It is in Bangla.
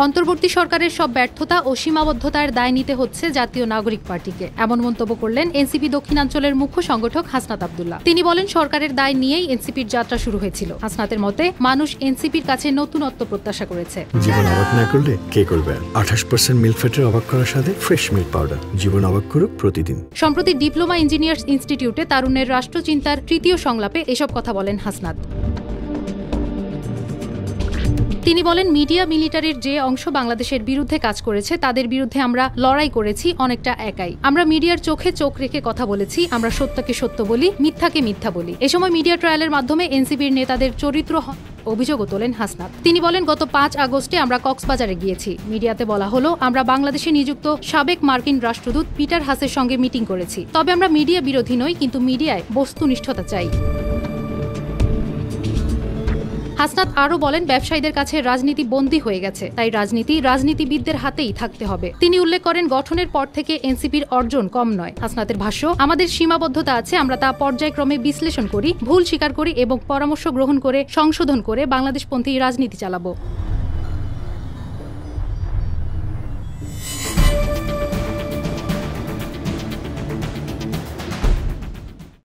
অন্তর্বর্তী সরকারের সব ব্যর্থতা ও সীমাবদ্ধতার দায় নিতে হচ্ছে জাতীয় নাগরিক পার্টিকে, এমন মন্তব্য করলেন এনসিপি দক্ষিণাঞ্চলের মুখ্য সংগঠক হাসনাত আব্দুল্লাহ। তিনি বলেন, সরকারের দায় নিয়েই এনসিপির যাত্রা শুরু হয়েছিল। হাসনাতের মতে, মানুষ এনসিপির কাছে নতুনত্ব প্রত্যাশা করেছে। জীবন অবাক না করলে কে করবে? 28% মিল্ক ফ্যাটের অবাক করার সাথে ফ্রেশ মিল্ক পাউডার। জীবন অবাক করুক প্রতিদিন। সম্প্রতি ডিপ্লোমা ইঞ্জিনিয়ার্স ইনস্টিটিউটে তারুণ্যের রাষ্ট্রচিন্তার তৃতীয় সংলাপে এসব কথা বলেন হাসনাত। তিনি বলেন, মিডিয়া মিলিটারির যে অংশ বাংলাদেশের বিরুদ্ধে কাজ করেছে তাদের বিরুদ্ধে আমরা লড়াই করেছি অনেকটা একাই। আমরা মিডিয়ার চোখে চোখ রেখে কথা বলেছি, আমরা সত্যকে সত্য বলি, মিথ্যাকে মিথ্যা বলি। এ সময় মিডিয়া ট্রায়ালের মাধ্যমে এনসিপির নেতাদের চরিত্র অভিযোগও তোলেন হাসনাত। তিনি বলেন, গত 5 আগস্টে আমরা কক্সবাজারে গিয়েছি। মিডিয়াতে বলা হলো আমরা বাংলাদেশে নিযুক্ত সাবেক মার্কিন রাষ্ট্রদূত পিটার হাসের সঙ্গে মিটিং করেছি। তবে আমরা মিডিয়া বিরোধী নই, কিন্তু মিডিয়ায় বস্তুনিষ্ঠতা চাই। হাসনাত আরও বলেন, ব্যবসায়ীদের কাছে রাজনীতি বন্দী হয়ে গেছে, তাই রাজনীতি রাজনীতিবিদদের হাতেই থাকতে হবে। তিনি উল্লেখ করেন, গঠনের পর থেকে এনসিপির অর্জন কম নয়। হাসনাতের ভাষ্য, আমাদের সীমাবদ্ধতা আছে, আমরা তা পর্যায়ক্রমে বিশ্লেষণ করি, ভুল স্বীকার করি এবং পরামর্শ গ্রহণ করে সংশোধন করে বাংলাদেশপন্থী রাজনীতি চালাবো।